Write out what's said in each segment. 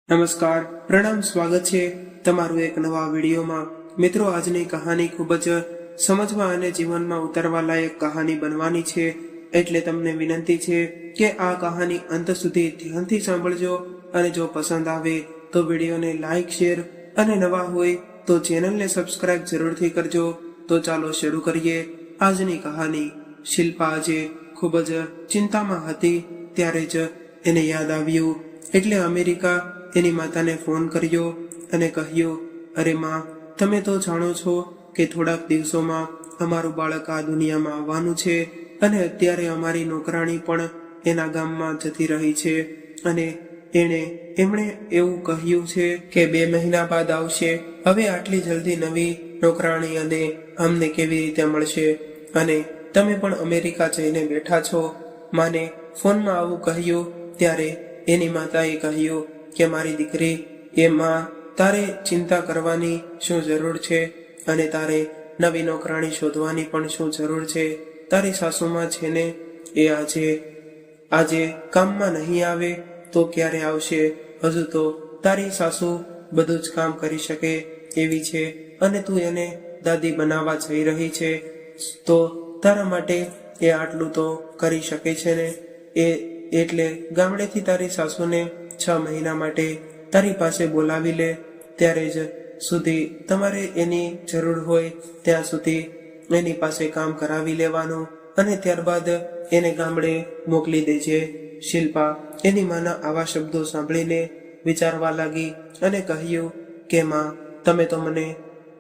નમસ્કાર, પ્રણામ, સ્વાગત છે તમારું એક નવા વિડીયોમાં। મિત્રો, આજની કહાની ખૂબ જ સમજવા અને જીવનમાં ઉતારવા લાયક કહાની બનવાની છે, એટલે તમને વિનંતી છે કે આ કહાની અંત સુધી ધ્યાનથી સાંભળજો અને જો પસંદ આવે તો વિડીયોને લાઈક, શેર અને નવા હોય તો ચેનલને સબસ્ક્રાઇબ જરૂરથી કરજો। તો ચાલો શરૂ કરીએ આજની કહાની। શિલ્પા આજે ખૂબ જ ચિંતામાં હતી ત્યારે જ એને યાદ આવ્યું, એટલે અમેરિકા એની માતાને ફોન કર્યો અને કહ્યું, અરે માં, તમે તો જાણો છો કે થોડાક દિવસોમાં અમારું બાળક આ દુનિયામાં આવવાનું છે અને અત્યારે અમારી નોકરાણી પણ એના ગામમાં જતી રહી છે અને એમણે એવું કહ્યું છે કે 2 મહિના બાદ આવશે। હવે આટલી જલ્દી નવી નોકરાણી અને અમને કેવી રીતે મળશે? અને તમે પણ અમેરિકા જઈને બેઠા છો। માને ફોનમાં આવું કહ્યું ત્યારે એની માતાએ કહ્યું કે મારી દીકરી, એમાં તારે ચિંતા કરવાની શું જરૂર છે? અને તારે નવી નોકરાણી શોધવાની પણ શું જરૂર છે? તારી સાસુમાં છે ને, એ આજે કામમાં નહીં આવે તો ક્યારે આવશે? હજુ તો તારી સાસુ બધું જ કામ કરી શકે એવી છે અને તું એને દાદી બનાવવા જઈ રહી છે, તો તારા માટે એ આટલું તો કરી શકે છે ને? એટલે ગામડેથી તારી સાસુને 6 મહિના માટે તારી પાસે બોલાવી લે, ત્યારે જ સુધી તમારે એની જરૂર હોય ત્યાં સુધી એની પાસે કામ કરાવી લેવાનું અને ત્યારબાદ એને ગામડે મોકલી દેજે। શિલ્પા એની માના આવા શબ્દો સાંભળીને વિચારવા લાગી અને કહ્યું કે માં, તમે તો મને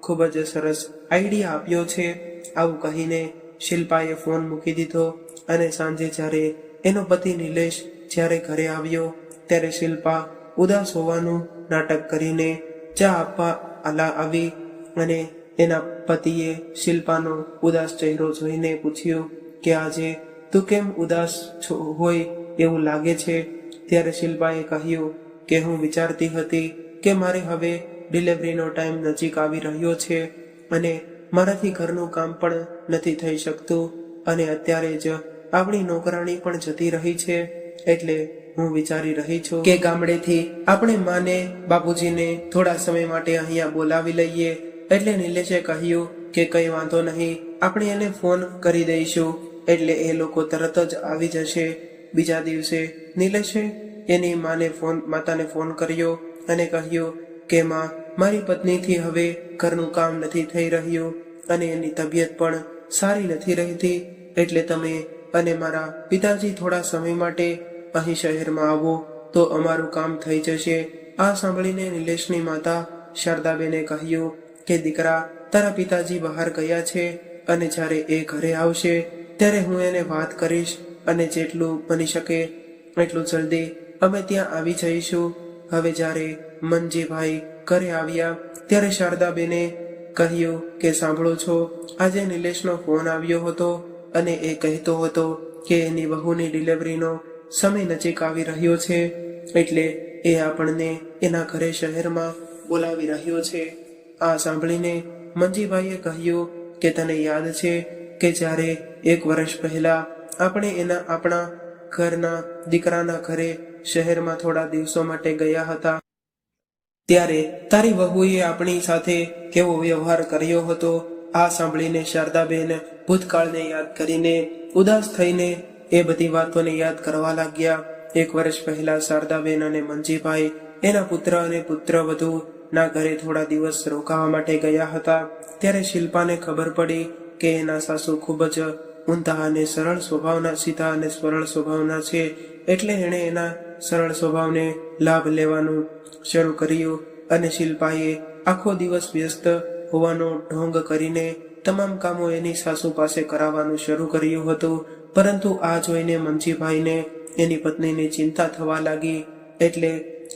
ખૂબ જ સરસ આઈડિયા આપ્યો છે। આવું કહીને શિલ્પાએ ફોન મૂકી દીધો અને સાંજે જ્યારે એનો પતિ નિલેશ જ્યારે ઘરે આવ્યો ત્યારે શિલ્પા ઉદાસ હોવાનું નાટક કરીને ચા આપવા આવી અને એના પતિએ શિલ્પાનો ઉદાસ ચહેરો જોઈને પૂછ્યું કે આજે તું કેમ ઉદાસ હોય એવું લાગે છે? ત્યારે શિલ્પાએ કહ્યું કે હું વિચારતી હતી કે મારે હવે ડિલિવરીનો ટાઈમ નજીક આવી રહ્યો છે અને મારાથી ઘરનું કામ પણ નથી થઈ શકતું અને અત્યારે જ આપણી નોકરાણી પણ જતી રહી છે, એટલે હું વિચારી રહી છું કે ગામડેથી આપણે માને બાપુજીને થોડા સમય માટે અહીંયા બોલાવી લઈએ। એટલે નિલેશે કહ્યું કે કઈ વાંધો નહીં, આપણે એને ફોન કરી દઈશું એટલે એ લોકો તરત જ આવી જશે। બીજા દિવસે નિલેશે એની માતાને ફોન કર્યો અને કહ્યું કે માં, મારી પત્નીથી હવે ઘરનું કામ નથી થઈ રહ્યું અને એની તબિયત પણ સારી નથી રહેતી, એટલે તમે અને મારા પિતાજી થોડા સમય માટે અહીં શહેરમાં આવો તો અમારું કામ થઈ જશે। આ સાંભળીને નિલેશની માતા શારદાબેને કહ્યું કે દીકરા, તારા પિતાજી બહાર ગયા છે અને જ્યારે એ ઘરે આવશે ત્યારે હું એને વાત કરીશ અને જેટલું બની શકે એટલું જલ્દી અમે ત્યાં આવી જઈશું। હવે જ્યારે મનજીભાઈ ઘરે આવ્યા ત્યારે શારદાબેને કહ્યું કે સાંભળો છો, આજે નિલેશનો ફોન આવ્યો હતો અને એ કહેતો હતો કે એની વહુની ડિલિવરીનો સમય નજીક આવી રહ્યો છે, એટલે એ આપણને એના ઘરે શહેરમાં બોલાવી રહ્યો છે। આ સાંભળીને મંજીભાઈએ કહ્યું કે તને યાદ છે કે જ્યારે 1 વર્ષ પહેલા આપણે આપણા ઘરના દીકરાના ઘરે શહેરમાં થોડા દિવસો માટે ગયા હતા, ત્યારે તારી વહુએ આપણી સાથે કેવો વ્યવહાર કર્યો હતો? આ સાંભળીને શારદાબેન ભૂતકાળને યાદ કરીને ઉદાસ થઈને એ બધી વાતોને યાદ કરવા લાગ્યા। 1 વર્ષ પહેલા શારદાબેન અને મંજીભાઈ એના પુત્ર અને પુત્રવધુ ના ઘરે થોડા દિવસ રોકાવા માટે ગયા હતા, ત્યારે શિલ્પાને ખબર પડી કે એના સાસુ ખૂબ જ ઊંધા અને સીધા અને સરળ સ્વભાવના છે, એટલે એણે એના સરળ સ્વભાવને લાભ લેવાનું શરૂ કર્યું અને શિલ્પાએ આખો દિવસ વ્યસ્ત હોવાનો ઢોંગ કરીને તમામ કામો એની સાસુ પાસે કરાવવાનું શરૂ કર્યું હતું। પરંતુ આ જોઈને મંજીભાઈને એની પત્નીની ચિંતા થવા લાગી, એટલે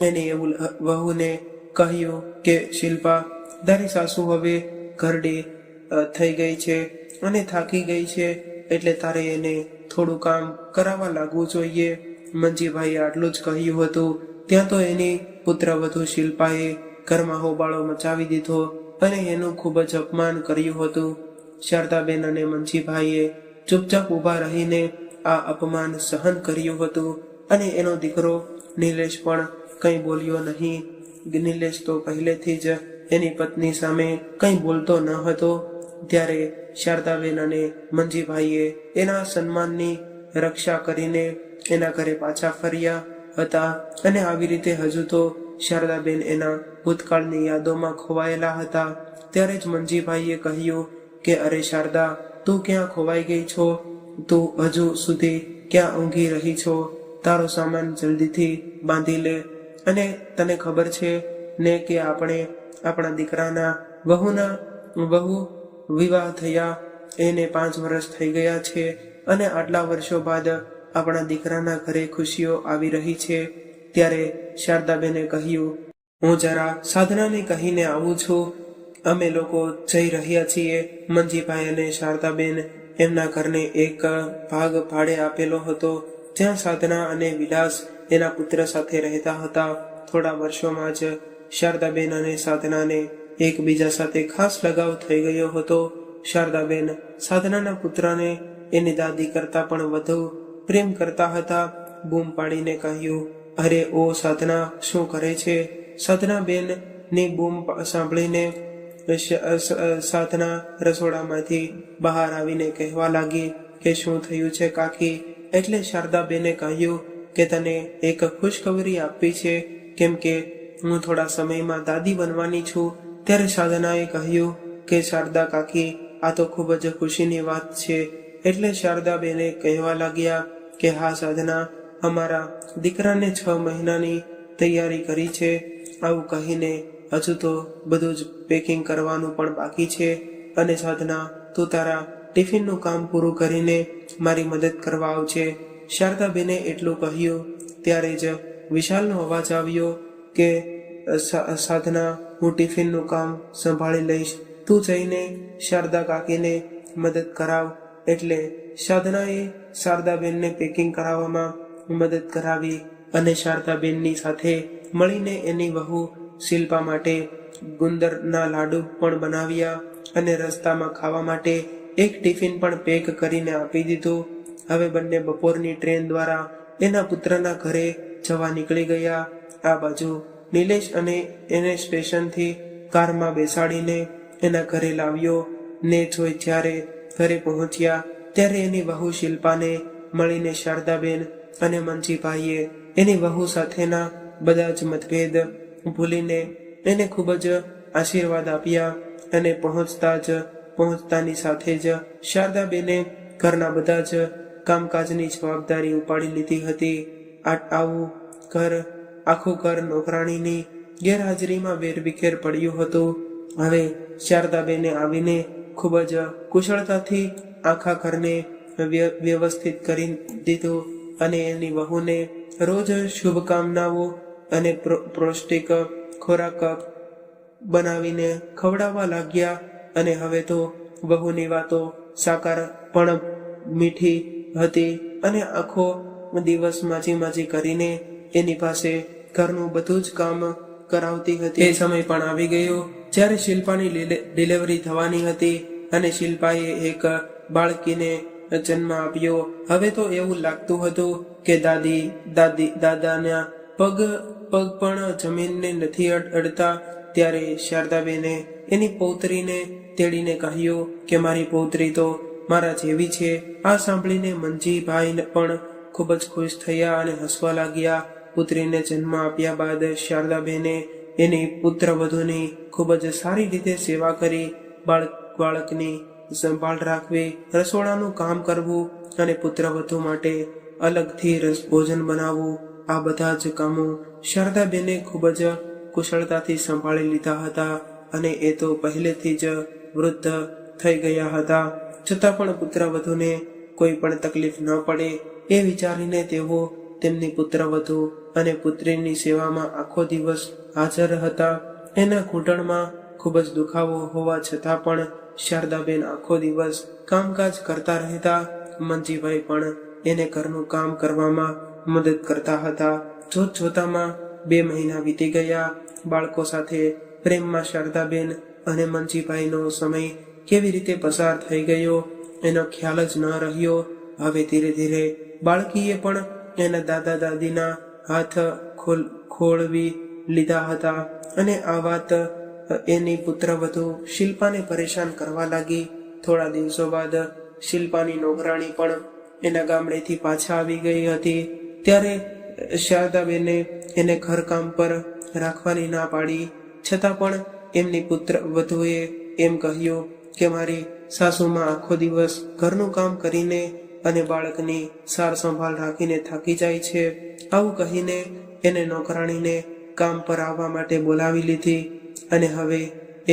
એને એવું વહુને કહ્યું કે શિલ્પા, તારી સાસુ હવે ઘરડી થઈ ગઈ છે અને થાકી ગઈ છે, એટલે તારે એને થોડું કામ કરાવવા લાગવું જોઈએ। મંજીભાઈએ આટલું જ કહ્યું હતું ત્યાં તો એની પુત્રવધુ શિલ્પાએ ઘરમાં હોબાળો મચાવી દીધો અને એનું ખૂબ જ અપમાન કર્યું હતું। શારદાબેન અને મંજીભાઈએ ચૂપચાપ ઊભા રહીને આ અપમાન સહન કર્યું હતું અને એનો દીકરો નિલેશ પણ કંઈ બોલ્યો નહીં. નિલેશ તો પહેલેથી જ એની પત્ની સામે કંઈ બોલતો ન હતો. ત્યારે શારદાબેન અને મંજીભાઈએ એના સન્માનની રક્ષા કરીને એના ઘરે પાછા ફર્યા હતા. અને આવી રીતે હજુ તો શારદાબેન એના ભૂતકાળની યાદોમાં ખોવાયેલા હતા. ત્યારે જ મંજીભાઈએ કહ્યું કે અરે શારદા, તું ક્યાં ખોવાઈ ગઈ છો? તું હજુ સુધી ક્યાં ઊંઘી રહી છો? તારો સામાન જલ્દીથી બાંધી લે. અને તને ખબર છે ને કે આપણે આપણા દીકરાના વહુ વિવાહ થયા એને 5 વર્ષ થઈ ગયા છે. અને આટલા વર્ષો બાદ આપણા દીકરાના ઘરે ખુશીઓ આવી રહી છે. ત્યારે શારદાબેને કહ્યું, હું જરા સાધનાને કહીને આવું છું. અમે લોકો જઈ રહ્યા છીએ. મંજીભાઈ અને શારદાબેન એમના ઘરને એક ભાગ ભાડે આપેલો હતો, જ્યાં સાધના અને વિલાસ એના પુત્ર સાથે રહેતા હતા. થોડા વર્ષોમાં જ શારદાબેન અને સાધનાને એકબીજા સાથે ખાસ લગાવ થઈ ગયો હતો. શારદાબેન સાધનાના પુત્રને એની દાદી કરતા પણ વધુ પ્રેમ કરતા હતા. બૂમ પાડીને કહ્યું, અરે ઓ સાધના, શું કરે છે? સાધનાબેન ની બૂમ સાંભળીને સાધના રસોડામાંથી બહાર આવીને કહેવા લાગી કે શું થયું છે કાકી? એટલે શારદાબેને કહ્યું કે તને એક ખુશખબરી આપવી છે, કેમ કે હું થોડા સમયમાં દાદી બનવાની છું. ત્યારે સાધનાએ કહ્યું કે શારદા કાકી, આ તો ખૂબ જ ખુશીની વાત છે. એટલે શારદાબેને કહેવા લાગ્યા કે હા સાધના, અમારા દીકરાને 6 મહિનાની તૈયારી કરી છે. આવું કહીને હજુ તો બધું જ પેકિંગ કરવાનું પણ બાકી છે. અને સાધના, તું તારા ટિફિનનું કામ પૂરું કરીને મારી મદદ કરવા આવજે. શારદાબેને એટલું કહ્યું ત્યારે જ વિશાલનો અવાજ આવ્યો કે સાધના, હું ટિફિનનું કામ સંભાળી લઈશ, તું જઈને શારદા કાકીને મદદ કરાવ. એટલે સાધનાએ શારદાબેનને પેકિંગ કરાવવામાં મદદ કરાવી અને શારદાબેનની સાથે મળીને એની વહુ શિલ્પા માટે ગુંદરના લાડુ પણ બનાવ્યા અને રસ્તામાં ખાવા માટે એક ટિફિન પણ પેક કરીને આપી દીધું. હવે બંને બપોરની ટ્રેન દ્વારા એના પુત્રના ઘરે જવા નીકળી ગયા. આ બાજુ નિલેશ અને એને સ્ટેશનથી કારમાં બેસાડીને એના ઘરે લાવ્યો ને જ્યારે ઘરે પહોંચ્યા ત્યારે એની વહુ શિલ્પાને મળીને શારદાબેન અને મંજીભાઈએ એની વહુ સાથેના બધા જ મતભેદ ભૂલીને એને ખૂબ જ આશીર્વાદ આપ્યા. અને પહોંચતાની સાથે જ શારદાબેને ઘરના બધા જ કામકાજની જવાબદારી ઉપાડી લીધી હતી. આખું ઘર નોકરાણીની ગેરહાજરીમાં વેરવિખેર પડ્યું હતું. હવે શારદાબેને આવીને ખૂબ જ કુશળતાથી આખા ઘરને વ્યવસ્થિત કરી દીધું અને એની વહુને રોજ શુભકામનાઓ અને પૌષ્ટિક ખોરાક બનાવીને ખવડાવવા લાગ્યા. અને હવે તો વહુની વાતો સાકાર પણ મીઠી હતી અને આખો દિવસ માજી કરીને એની પાસે ઘરનું બધું જ કામ કરાવતી હતી. એ સમય પણ આવી ગયો જ્યારે શિલ્પાની ડિલિવરી થવાની હતી અને શિલ્પાએ એક બાળકીને જન્મ આપ્યો. હવે તો એવું લાગતું હતું કે દાદાના પગ પણ જમીનને નથી અડતા. ત્યારે શારદાબેને એની પૌત્રીને તેડીને કહ્યું કે મારી પૌત્રી તો મારા જેવી છે. આ સાંભળીને મંજીભાઈ પણ ખૂબ જ ખુશ થયા અને હસવા લાગ્યા. પુત્રીને જન્મ આપ્યા બાદ શારદાબેને એની પુત્રવધૂની ખૂબ જ સારી રીતે સેવા કરી. બાળકની સંભાળ રાખવી, રસોડાનું કામ કરવું અને પુત્રવધુ માટે અલગથી ભોજન બનાવવું, આ બધા જ કામો શારદાબેને ખૂબ જ કુશળતાથી સંભાળી લીધા હતા. અને એ તો પહેલેથી જ વૃદ્ધ થઈ ગયા હતા. છતાં પણ પુત્રવધૂને કોઈ પણ તકલીફ ન પડે એ વિચારીને તેઓ તેમની પુત્રવધુ અને પુત્રીની સેવામાં આખો દિવસ હાજર હતા. એના ઘૂંટણમાં ખૂબ જ દુખાવો હોવા છતાં પણ શારદાબેન આખો દિવસ કામકાજ કરતા રહેતા. મંજીભાઈ પણ એને ઘરનું કામ કરવામાં મદદ કરતા હતા. જોતામાં 2 મહિના વીતી ગયા. બાળકો સાથે પ્રેમમાં શારદાબેન અને મંજીભાઈનો સમય કેવી રીતે પસાર થઈ ગયો એનો ખ્યાલ જ ન રહ્યો. હવે ધીરે ધીરે બાળકીએ પણ એના દાદા દાદીના હાથ ખોળવી લીધા હતા અને આ વાત એની પુત્રવધુ શિલ્પાને પરેશાન કરવા લાગી. થોડા દિવસો બાદ શિલ્પાની નોકરાણી પણ એના ગામડેથી પાછા આવી ગઈ હતી. ત્યારે શારદાબેને એને ઘરકામ પર રાખવાની ના પાડી, છતાં પણ એમની પુત્ર વધુએ એમ કહ્યું કે મારી સાસુમાં આખો દિવસ ઘરનું કામ કરીને અને બાળકની સાર સંભાળ રાખીને થાકી જાય છે. આવું કહીને એને નોકરાણીને કામ પર આવવા માટે બોલાવી લીધી. અને હવે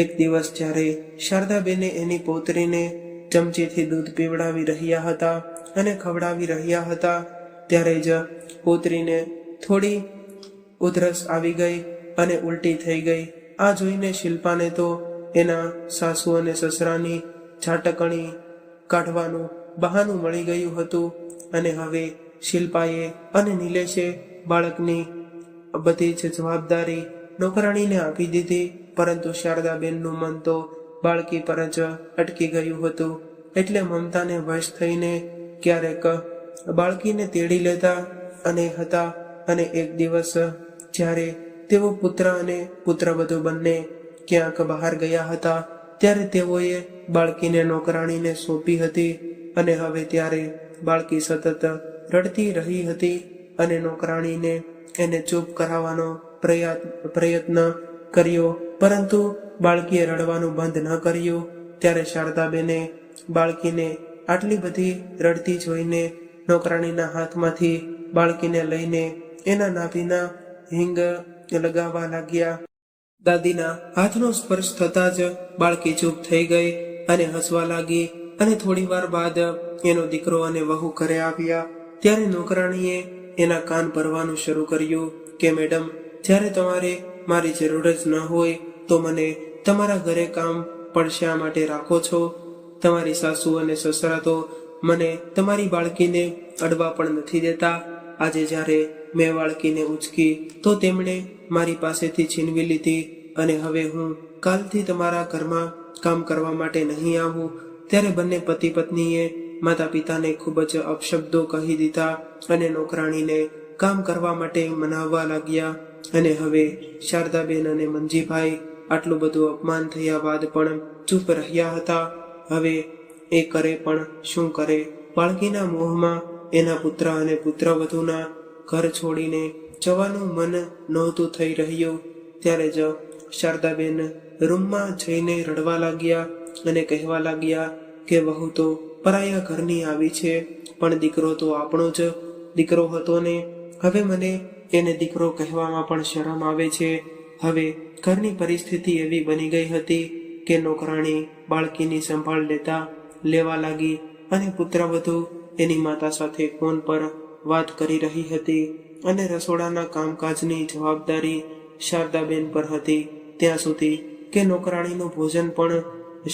એક દિવસ જ્યારે શારદાબેને એની પૌત્રીને ચમચીથી દૂધ પીવડાવી રહ્યા હતા અને ખવડાવી રહ્યા હતા, ત્યારે જ પૌત્રીને થોડી ઉધરસ આવી ગઈ અને ઉલટી થઈ ગઈ. આ જોઈને શિલ્પાને તો એના સાસુ અને સસરાની ઝાટકણી કાઢવાનું બહાનું મળી ગયું હતું અને હવે શિલ્પાએ અને નિલેશે બાળકની બધી જ જવાબદારી નોકરાણીને આપી દીધી. પરંતુ શારદાબેનનું મન તો બાળકી પર જ અટકી ગયું હતું. એટલે મમતાને વશ થઈને ક્યારેક બાળકીને તેડી લેતા અને હતા. અને એક દિવસ જ્યારે તેઓ પુત્ર અને પુત્રવધુ બંને ક્યાંક બહાર ગયા હતા, ત્યારે તેઓએ બાળકીને નોકરાણીને સોંપી હતી. અને હવે ત્યારે બાળકી સતત રડતી રહી હતી અને નોકરાણીને એને ચૂપ કરાવવાનો પ્રયત્ન કર્યો, પરંતુ બાળકીએ રડવાનું બંધ ન કર્યું. ત્યારે શારદાબેને બાળકીને આટલી બધી રડતી જોઈને નોકરાણીના હાથમાંથી બાળકીને લઈને એના નાભીના હિંગ લગાવવા લાગ્યા. દાદીના હાથનો સ્પર્શ થતા જ બાળકી ચૂપ થઈ ગઈ અને હસવા લાગી. અને થોડી વાર બાદ એનો દીકરો અને વહુ ઘરે આવ્યા. ત્યારે નોકરાણીએ એના કાન ભરવાનું શરૂ કર્યું કે મેડમ, જ્યારે તમારે મારી જરૂર જ ન હોય તો મને તમારા ઘરે કામ પણ શા માટે રાખો છો? તમારી સાસુ અને સસરા તો મને તમારી બાળકીને અડવા પણ નથી દેતા. આજે જ્યારે મેં બાળકીને ઉચકી તો તેમણે મારી પાસેથી છીનવી લીધી અને હવે હું કાલથી તમારા ઘરમાં કામ કરવા માટે નહીં આવું. ત્યારે બંને પતિ પત્નીએ માતા પિતાને ખૂબ જ અપશબ્દો કહી દીધા અને નોકરાણીને કામ કરવા માટે મનાવવા લાગ્યા. અને હવે શારદાબેન અને મંજીભાઈ આટલું બધું અપમાન થયા બાદ પણ ચૂપ રહ્યા હતા. હવે એ કરે પણ શું કરે? બાળકીના મોહમાં એના પુત્ર અને પુત્રવધુના ઘર છોડીને જવાનું મન નહોતું થઈ રહ્યું. ત્યારે જ શારદાબેન રૂમમાં જઈને રડવા લાગ્યા અને કહેવા લાગ્યા કે વહુ તો પરાયા ઘરની આવી છે, પણ દીકરો તો આપણો જ દીકરો હતો ને. હવે મને એને દીકરો કહેવામાં પણ શરમ આવે છે. હવે ઘરની પરિસ્થિતિ એવી બની ગઈ હતી કે નોકરાણી બાળકીની સંભાળ લેવા લાગી અને પુત્રવધુ એની માતા સાથે ફોન પર વાત કરી રહી હતી અને રસોડાના કામકાજની જવાબદારી શારદાબેન પર હતી. ત્યાં સુધી કે નોકરાણીનું ભોજન પણ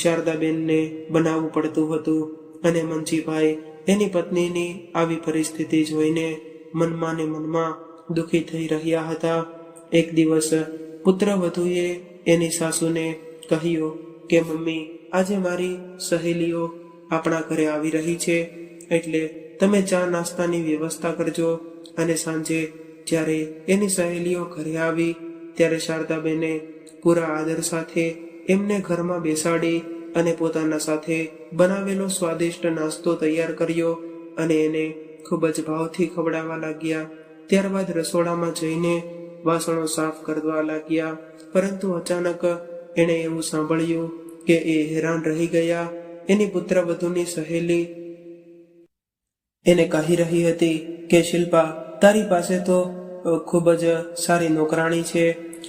શારદાબેનને બનાવવું પડતું હતું. અને મંજીભાઈ એની પત્નીની આવી પરિસ્થિતિ જોઈને મનમાં ને મનમાં દુઃખી થઈ રહ્યા હતા. એક દિવસ પુત્રવધુએ એની સાસુને કહ્યું કે મમ્મી, આજે મારી સહેલીઓ આપણા ઘરે આવી રહી છે, એટલે તમે ચા નાસ્તાની વ્યવસ્થા કરજો. અને સાંજે જ્યારે એની સહેલીઓ ઘરે આવી ત્યારે શારદાબેને પૂરા આદર સાથે એમને ઘરમાં બેસાડી અને પોતાના સાથે બનાવેલો સ્વાદિષ્ટ નાસ્તો તૈયાર કર્યો અને એને ખૂબ જ ભાવથી ખવડાવવા લાગ્યા. ત્યારબાદ રસોડામાં જઈને વાસણો સાફ કરવા લાગ્યા. પરંતુ અચાનક એણે એવું સાંભળ્યું કે એ હેરાન રહી ગયા. એની પુત્રવધુની સહેલી એને કહી રહી હતી કે શિલ્પા, તારી પાસે તો ખૂબ જ સારી નોકરાણી છે.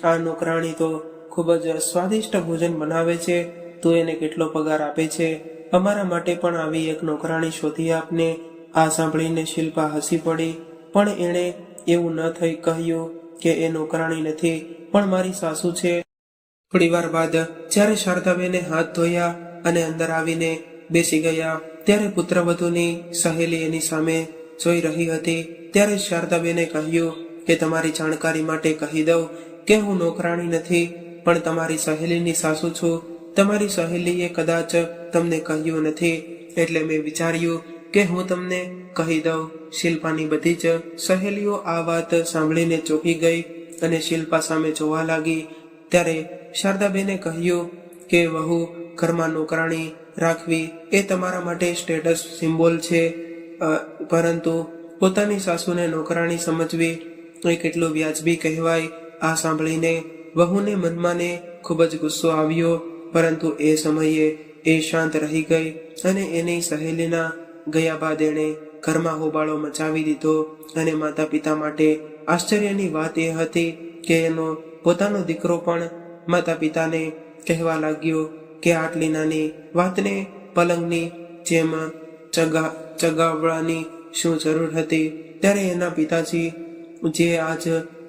આ નોકરાણી તો ખૂબ જ સ્વાદિષ્ટ ભોજન બનાવે છે. તું એને કેટલો પગાર આપે છે? અમારા માટે પણ આવી એક નોકરાણી શોધી આપને. આ સાંભળીને શિલ્પા હસી પડી, પણ એણે એવું ન થઈ કહ્યું કે એ નોકરાણી નથી, પણ મારી સાસુ છે. થોડી વાર બાદ જ્યારે શારદાબેને હાથ ધોયા અને અંદર આવીને બેસી ગયા ત્યારે પુત્રવધુની સહેલી એની સામે જોઈ રહી હતી. ત્યારે શારદાબેને કહ્યું કે તમારી જાણકારી માટે કહી દઉં કે હું નોકરાણી નથી, પણ તમારી સહેલીની સાસુ છું. તમારી સહેલીએ કદાચ તમને કહ્યું નથી, એટલે મેં વિચાર્યું કે હું તમને કહી દઉં. શિલ્પાની બધી જ સહેલીઓ આ વાત સાંભળીને ચોંકી ગઈ અને શિલ્પા સામે જોવા લાગી. ત્યારે શારદાબેને કહ્યું કે વહુ ઘરમાં નોકરાણી રાખવી એ તમારા માટે સ્ટેટસ સિમ્બોલ છે, પરંતુ પોતાની સાસુને નોકરાણી સમજવી એ કેટલું વ્યાજબી કહેવાય. આ સાંભળીને વહુને મનમાં ને ખૂબ જ ગુસ્સો આવ્યો, પરંતુ એ સમયે એ શાંત રહી ગઈ અને એની સહેલીના ગયા બાદ એણે ઘરમાં હોબાળો મચાવી દીધો. અને માતા પિતા માટે આશ્ચર્યની વાત એ હતી કે એનો પોતાનો દીકરો પણ માતા પિતાને કહેવા લાગ્યો કે આટલી નાની વાતને પલંગની જેમ ચગાવવાની શું જરૂર હતી. ત્યારે એના પિતાજી, જે આજ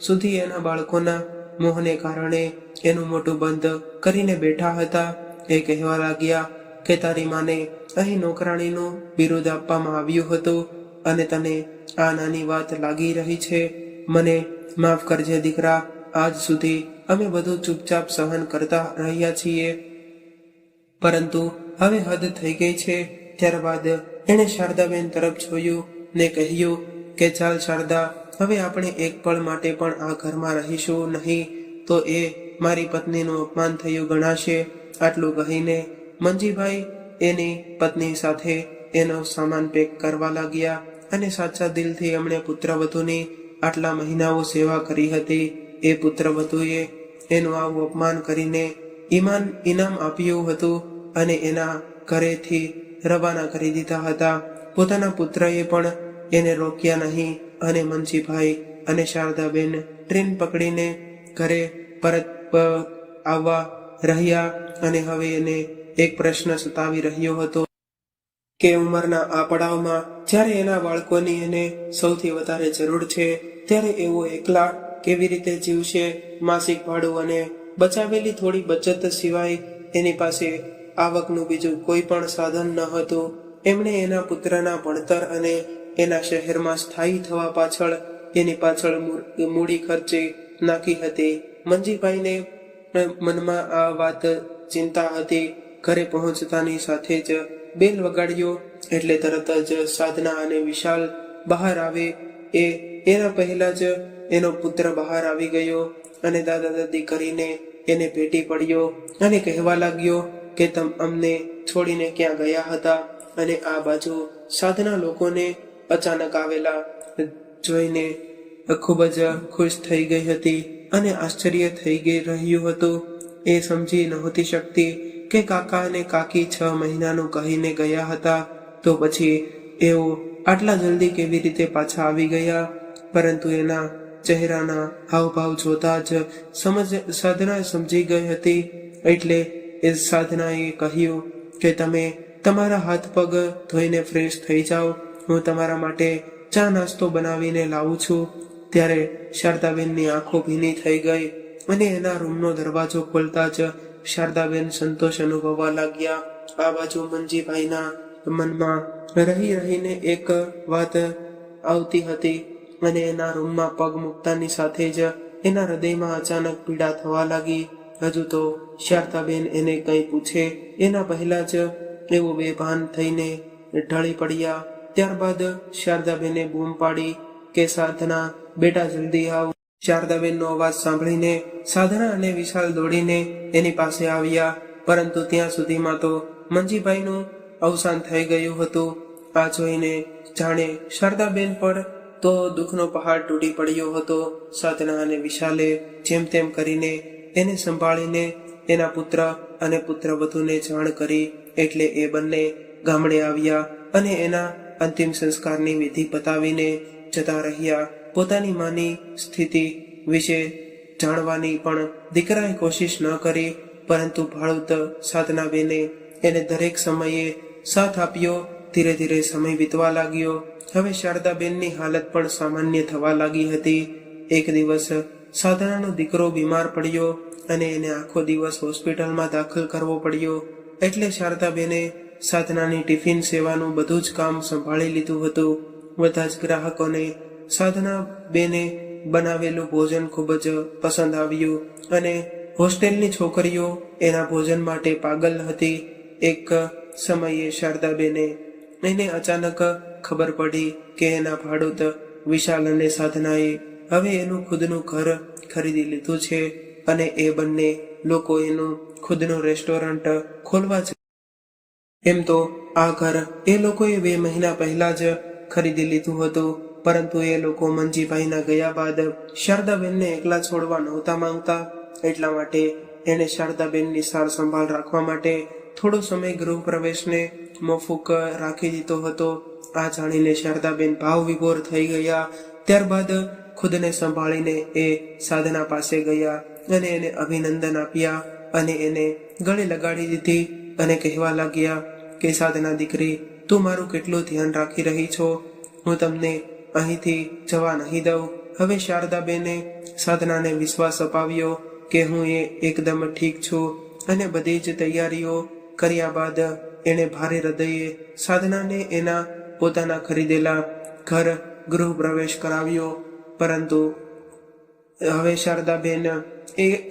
સુધી એના બાળકોના મોહને કારણે એનું મોઢું બંધ કરીને બેઠા હતા, એ કહેવા લાગ્યા કે તારી માને અહીં નોકરાણીનું બિરુદ આપવામાં આવ્યું હતું અને તને આ નાની વાત લાગી રહી છે. મને માફ કરજે દીકરા, આજ સુધી અમે બધું ચૂપચાપ સહન કરતા રહ્યા છીએ, પરંતુ હવે હદ થઈ ગઈ છે. ત્યારબાદ એણે શારદાબેન તરફ જોયું ને કહ્યું કે ચાલ શારદા, હવે આપણે એક પળ માટે પણ આ ઘરમાં રહીશું નહીં તો એ મારી પત્નીનું અપમાન થયું ગણાશે. આટલું કહીને મંજીભાઈ એની પત્ની સાથે એનો સામાન પેક કરવા લાગ્યા અને સાચા દિલથી એમણે પુત્રવધુની આટલા મહિનાઓ સેવા કરી હતી. એ પુત્રવધુએ એનું આવું અપમાન કરીને ઇનામ આપ્યું હતું અને એના ઘરેથી રવાના કરી દીધા હતા. પોતાના પુત્રએ પણ એને રોક્યા નહીં અને મંજીભાઈ અને શારદાબેન ટ્રેન પકડીને ઘરે પરત આવવા રહ્યા. અને હવે એને એક પ્રશ્ન સતાવી રહ્યો હતો કે ઉંમરના આ પડાવમાં જ્યારે એના બાળકોની એને સૌથી વધારે જરૂર છે, ત્યારે એવો એકલા કેવી રીતે જીવશે? માસિક ભાડું અને બચાવેલી થોડી બચત સિવાય એની પાસે આવકનું બીજું કોઈ પણ સાધન ન હતું. એમણે એના પુત્રના ભણતર અને એના શહેરમાં સ્થાયી થવા પાછળ એની પાછળ મૂડી ખર્ચે નાખી હતી. મંજીભાઈને મનમાં આ વાત ચિંતા હતી. ઘરે પહોંચતાની સાથે જ બેલ વગાડ્યો એટલે તરત જ સાધના અને વિશાલ બહાર આવે. એના પહેલા જ એનો પુત્ર બહાર આવી ગયો અને દાદા દાદી કરીને એને ભેટી પડ્યો અને કહેવા લાગ્યો કે અમને છોડીને ક્યાં ગયા હતા. અને આ બાજુ સાધના લોકોને અચાનક આવેલા જોઈને ખૂબ જ ખુશ થઈ ગઈ હતી અને આશ્ચર્ય થઈ રહ્યું હતું. એ સમજી નહોતી શકતી કે કાકા અને કાકી 6 મહિનાનું કહીને ગયા હતા, તો પછી એઓ આટલા જલ્દી કેવી રીતે પાછા આવી ગયા. પરંતુ એના ચહેરાના હાવભાવ જોતા જ સાધના સમજી ગઈ હતી. એટલે એ સાધનાએ કહ્યું કે તમે તમારા હાથ પગ ધોઈને ફ્રેશ થઈ જાઓ, હું તમારા માટે ચા નાસ્તો બનાવીને લાવું છું. ત્યારે શારદાબેનની આંખો ભીની થઈ ગઈ અને એના રૂમનો દરવાજો ખોલતા જ શારદાબેન સંતોષ અનુભવવા લાગ્યા. આ બાજુ મંજીભાઈના મનમાં રહીને એક વાત આવતી હતી અને એના રૂમમાં પગ મૂકતાની સાથે જ એના હૃદયમાં અચાનક પીડા થવા લાગી. હજુ તો શારદાબેન એને કંઈ પૂછે એના પહેલા જ એવો બેભાન થઈને ઢળી પડ્યા. ત્યારબાદ શારદાબેને બૂમ પાડી કે સાધના, બેટા જલ્દી આવ. શારદાબેનનો અવાજ સાંભળીને સાધના અને વિશાલ દોડીને એની પાસે આવ્યા, પરંતુ ત્યાં સુધીમાં તો મંજીભાઈનું અવસાન થઈ ગયું હતું. આ જોઈને જાણે શારદાબેન પર તો દુઃખનો પહાડ તૂટી પડ્યો હતો. સાધના અને વિશાલે જેમ તેમ કરીને એને સંભાળીને એના પુત્ર અને પુત્રવધુને જાણ કરી. એટલે એ બંને ગામડે આવ્યા અને એના અંતિમ સંસ્કારની વિધિ પતાવીને જતા રહ્યા. પોતાની માની સ્થિતિ વિશે જાણવાની પણ દીકરાએ કોશિશ ન કરી, પરંતુ ભાડૂત સાધનાબેને એને દરેક સમયે સાથ આપ્યો. ધીરે ધીરે સમય વીતવા લાગ્યો. હવે શારદાબેનની હાલત પણ સામાન્ય થવા લાગી હતી. એક દિવસ સાધનાનો દીકરો બીમાર પડ્યો અને એને આખો દિવસ હોસ્પિટલમાં દાખલ કરવો પડ્યો. એટલે શારદાબેને સાધનાની ટિફિન સેવાનું બધું જ કામ સંભાળી લીધું હતું. બધા જ ગ્રાહકોને સાધનાબેને બનાવેલું ભોજન ખૂબ જ પસંદ આવ્યું અને હોસ્ટેલની છોકરીઓ એના ભોજન માટે પાગલ હતી. એક સમયે શારદાબેને એને અચાનક ખબર પડી કે એના ભાડૂત વિશાલ અને સાધનાએ હવે એનું ખુદનું ઘર ખરીદી લીધું છે અને એ બંને લોકો એનું ખુદનું રેસ્ટોરન્ટ ખોલવા છે. એમ તો આ ઘર એ લોકોએ 2 મહિના પહેલા જ ખરીદી લીધું હતું, પરંતુ એ લોકો મંજીભાઈના ગયા બાદ શારદાબેનને એકલા છોડવા નહોતા માંગતા. એટલા માટે એણે શારદાબેનની સાર સંભાળ રાખવા માટે થોડો સમય ગૃહ પ્રવેશને મોકૂફ રાખી દીધો હતો. આ જાણીને શારદાબેન ભાવ વિભોર થઈ ગયા. ત્યારબાદ ખુદને સંભાળીને એ સાધના પાસે ગયા અને એને અભિનંદન આપ્યા અને એને ગળે લગાડી દીધી અને કહેવા લાગ્યા કે સાધના દીકરી, તું મારું કેટલું ધ્યાન રાખી રહી છો, હું તમને અહીંથી જવા નહીં દઉં. હવે શારદાબેને સાધનાને વિશ્વાસ અપાવ્યો કે હું એકદમ ઠીક છું અને બધી જ તૈયારીઓ કર્યા બાદ એણે ભારે હૃદયે સાધનાને એના પોતાના ખરીદેલા ઘર ગૃહ પ્રવેશ કરાવ્યો. પરંતુ હવે શારદાબેન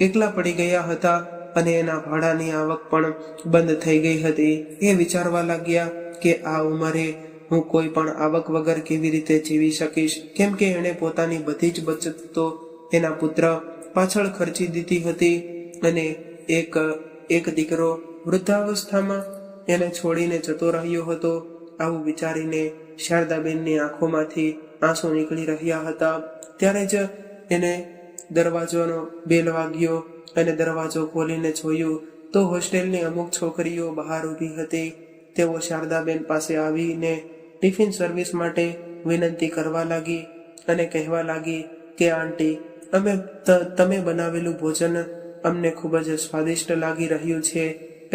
એકલા પડી ગયા હતા અને એના ભાડાની આવક પણ બંધ થઈ ગઈ હતી. એ વિચારવા લાગ્યા કે આ ઉંમરે હું કોઈ પણ આવક વગર કેવી રીતે જીવી શકીશ, કેમ કે એણે પોતાની બધી જ બચત તો એના પુત્ર પાછળ ખર્ચી દીધી હતી અને એક દીકરો વૃદ્ધાવસ્થામાં એને છોડીને જતો રહ્યો હતો. આવું વિચારીને શારદાબેનની આંખોમાંથી આંસુ નીકળી રહ્યા હતા. ત્યારે જ એને દરવાજાનો બેલ વાગ્યો અને દરવાજો ખોલીને જોયું તો હોસ્ટેલની અમુક છોકરીઓ બહાર ઊભી હતી. તેઓ શારદાબેન પાસે આવીને ટિફિન સર્વિસ માટે વિનંતી કરવા લાગી અને કહેવા લાગી કે આંટી, તમે બનાવેલું ભોજન અમને ખૂબ જ સ્વાદિષ્ટ લાગી રહ્યું છે,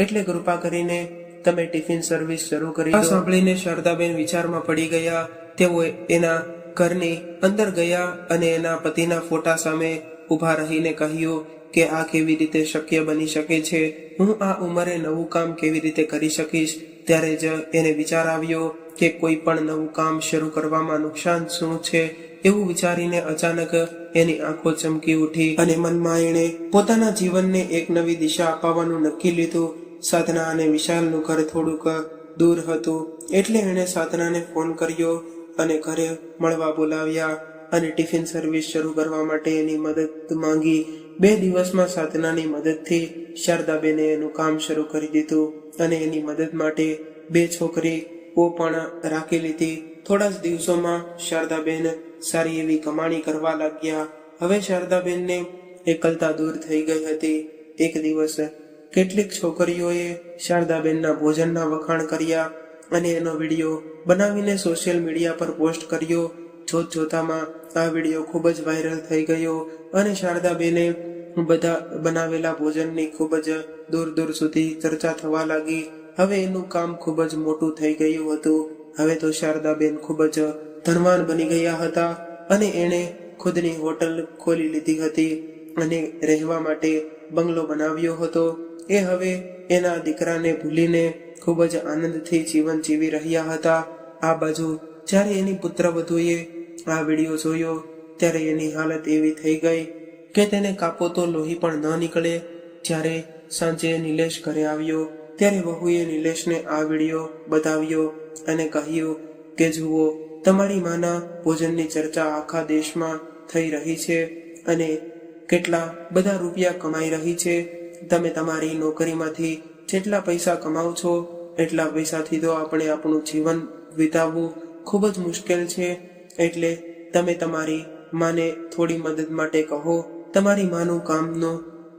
એટલે કૃપા કરીને તમે ટિફિન સર્વિસ શરૂ કરી દો. આ સાંભળીને શારદાબેન વિચારમાં પડી ગયા. તેઓ એના ઘરની અંદર ગયા અને એના પતિના ફોટા સામે ઊભા રહીને કહ્યું કે આ કેવી રીતે શક્ય બની શકે છે, હું આ ઉંમરે નવું કામ કેવી રીતે કરી શકીશ. ત્યારે જ એને વિચાર આવ્યો કે કોઈ પણ નવું કામ શરૂ કરવામાં નુકસાન શું છે. એવું વિચારીને અચાનક એની આંખો ચમકી ઉઠી અને મનમાં એણે પોતાના જીવનને એક નવી દિશા અપાવવાનું નક્કી લીધું. સાધના અને વિશાલનું ઘર થોડુંક દૂર હતું, એટલે એણે સાધનાને ફોન કર્યો અને ઘરે મળવા બોલાવ્યા અને ટિફિન સર્વિસ શરૂ કરવા માટે એની મદદ માંગી. 2 દિવસમાં સાધનાની મદદથી શારદાબેને એનું કામ શરૂ કરી દીધું અને એની મદદ માટે 2 છોકરીઓ પણ રાખી લીધી. થોડા જ દિવસોમાં શારદાબેન સારી એવી કમાણી કરવા લાગ્યા. હવે શારદાબેનને એકલતા દૂર થઈ ગઈ હતી. એક દિવસ કેટલીક છોકરીઓએ શારદાબેનના ભોજનના વખાણ કર્યા અને એનો વિડીયો બનાવીને સોશિયલ મીડિયા પર પોસ્ટ કર્યો. જોતામાં આ વિડીયો ખૂબ જ વાયરલ થઈ ગયો અને શારદાબેને બધા બનાવેલા ભોજનની ખૂબ જ દૂર દૂર સુધી ચર્ચા થવા લાગી. હવે એનું કામ ખૂબ જ મોટું થઈ ગયું હતું. હવે તો શારદાબેન ખૂબ જ ધનવાન બની ગયા હતા અને એણે ખુદની હોટલ ખોલી લીધી હતી અને રહેવા માટે બંગલો બનાવ્યો હતો. એ હવે એના દીકરાને ભૂલીને ખૂબ જ આનંદથી જીવન જીવી રહ્યા હતા. આ બાજુ જ્યારે એની પુત્રવધુએ આ વિડીયો જોયો ત્યારે એની હાલત એવી થઈ ગઈ કે તેને કાપો તો લોહી પણ ન નીકળે. જ્યારે સાંજે નિલેશ ઘરે આવ્યો ત્યારે વહુએ નિલેશને આ વિડીયો બતાવ્યો અને કહ્યું કે જુઓ, તમારી માના ભોજનની ચર્ચા આખા દેશમાં થઈ રહી છે અને કેટલા બધા રૂપિયા કમાઈ રહી છે. તમે તમારી નોકરીમાંથી જેટલા પૈસા કમાવ છો એટલા પૈસાથી તો આપણે આપણું જીવન વિતાવવું ખૂબ જ મુશ્કેલ છે. એટલે તમે તમારી માને થોડી મદદ માટે કહો. તમારી માનું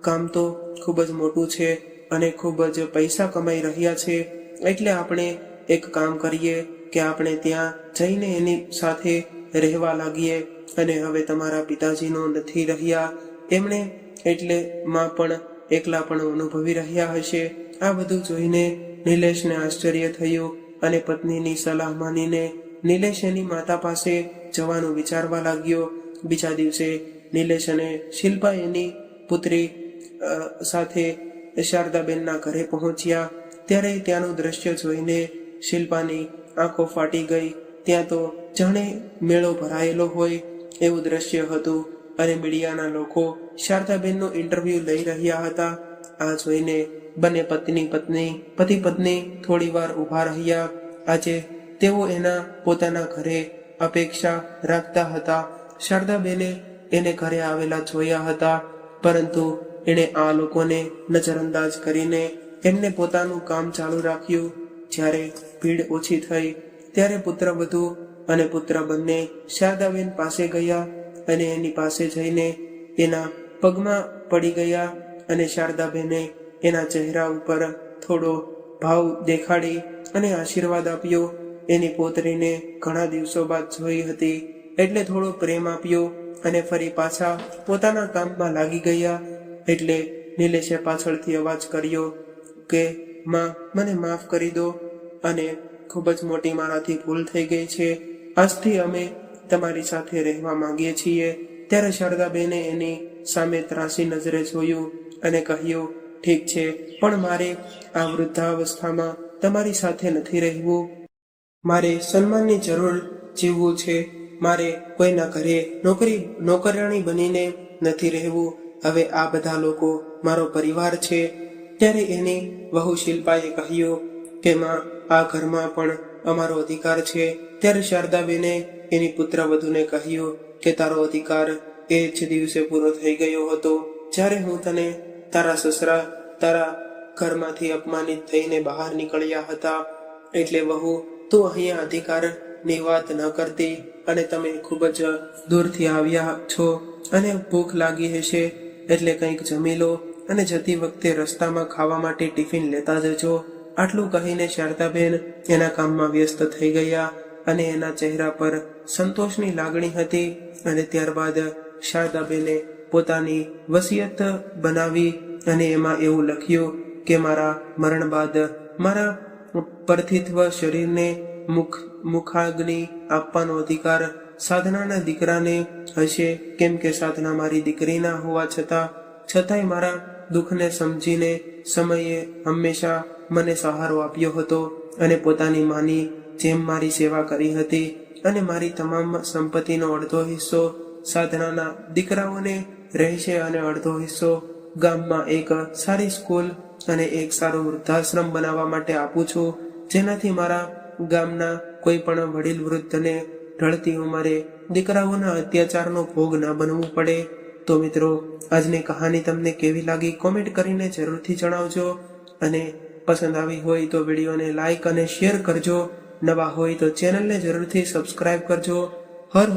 કામ તો ખૂબ જ મોટું છે અને ખૂબ જ પૈસા કમાઈ રહ્યા છે. એટલે આપણે એક કામ કરીએ કે આપણે ત્યાં જઈને એની સાથે રહેવા લાગીએ. અને હવે તમારા પિતાજીનો નથી રહ્યા એમણે, એટલે માં પણ એકલા પણ અનુભવી રહ્યા હશે. આ બધું જોઈને નિલેશને આશ્ચર્ય થયું અને પત્નીની સલાહ માનીને નિલેશ એની માતા પાસે જવાનું વિચારવા લાગ્યો. બીજા દિવસે નિલેશ અને શિલ્પા એની પુત્રી સાથે શારદાબેનના ઘરે પહોંચ્યા. ત્યારે ત્યાંનું દ્રશ્ય જોઈને શિલ્પાની આંખો ફાટી ગઈ. ત્યાં તો જાણે મેળો ભરાયેલો હોય એવું દ્રશ્ય હતું અને મીડિયાના લોકો શારદાબેનનો ઇન્ટરવ્યુ લઈ રહ્યા હતા. આ જોઈને બંને પતિ પત્ની થોડી વાર ઊભા રહ્યા. આજે તેઓ એના પોતાના ઘરે અપેક્ષા રાખતા હતા. શારદાબેને એને ઘરે આવેલા જોયા હતા, પરંતુ એણે આ લોકોને નજરઅંદાજ કરીને એમને પોતાનું કામ ચાલુ રાખ્યું. જ્યારે ભીડ ઓછી થઈ ત્યારે પુત્રવધુ અને પુત્ર બંને શારદાબેન પાસે ગયા અને એની પાસે જઈને એના પગમાં પડી ગયા અને શારદાબેને એના ચહેરા ઉપર થોડો ભાવ દેખાડી અને આશીર્વાદ આપ્યો. એની પોતરીને ઘણા દિવસો બાદ જોઈ હતી એટલે થોડો પ્રેમ આપ્યો અને ફરી પાછા પોતાના કામમાં લાગી ગયા. એટલે નિલેશે પાછળથી અવાજ કર્યો કે માં, મને માફ કરી દો અને ખૂબ જ મોટી મારાથી ભૂલ થઈ ગઈ છે. આજથી અમે તમારી સાથે રહેવા માંગીએ છીએ. ત્યારે શારદાબેને એની સામે ત્રાસી નજરે જોયું અને કહ્યું, ઠીક છે, પણ મારે આ વૃદ્ધાવસ્થામાં તમારી સાથે નથી રહેવું. મારે સન્માનની જરૂર જીવવું છે. મારે કોઈના ઘરે નોકરાણી બનીને નથી રહેવું. હવે આ બધા લોકો મારો પરિવાર છે. ત્યારે એની વહુ શિલ્પાએ કહ્યું કે માં, આ ઘરમાં પણ અમારો અધિકાર છે. ત્યારે શારદાબેને એની પુત્રવધૂને કહ્યું કે તારો અધિકાર એ જ દિવસે પૂરો થઈ ગયો હતો જ્યારે હું તને તારા સસરા તારા ઘરમાંથી અપમાનિત થઈને બહાર નીકળ્યા હતા. એટલે વહુ, તું અહીંયા અધિકારની વાત ન કરતી અને તમે ખૂબ જ દૂરથી આવ્યા છો અને ભૂખ લાગી હશે એટલે કંઈક જમી લો અને જતી વખતે રસ્તામાં ખાવા માટે ટિફિન લેતા જજો. આટલું કહીને શારદાબેન એના કામમાં વ્યસ્ત થઈ ગયા અને એના ચહેરા પર સંતોષની લાગણી હતી. અને ત્યારબાદ શારદાબેને પોતાની વસિયત બનાવી અને એમાં એવું લખ્યું કે મારા મરણ બાદ મારા પાર્થિવ શરીરને મુખાગ્નિ આપવાનો અધિકાર સાધનાના દીકરાને હશે, કેમ કે સાધના મારી દીકરી ના હોવા છતાંય મારા દુઃખને સમજીને સમયે હંમેશા મને સહારો આપ્યો હતો અને પોતાની માની જેમ મારી સેવા કરી હતી. અને મારી તમામ સંપત્તિનો અડધો હિસ્સો સાધનાના દીકરાઓને રહેશે અને અડધો હિસ્સો ગામમાં એક સારી સ્કૂલ અને એક સારો વૃદ્ધાશ્રમ બનાવવા માટે આપું છું, જેનાથી મારા ગામના કોઈ પણ વડીલ વૃદ્ધને ઢળતી ઉંમરે દીકરાઓના અત્યાચારનો ભોગ ન બનવું પડે. તો મિત્રો, આજની કહાની તમને કેવી લાગી કોમેન્ટ કરીને જરૂરથી જણાવજો અને પસંદ આવી હોય તો વિડીયોને લાઈક અને શેર કરજો. નવા હોય તો ચેનલને જરૂરથી સબસ્ક્રાઇબ કરજો. હર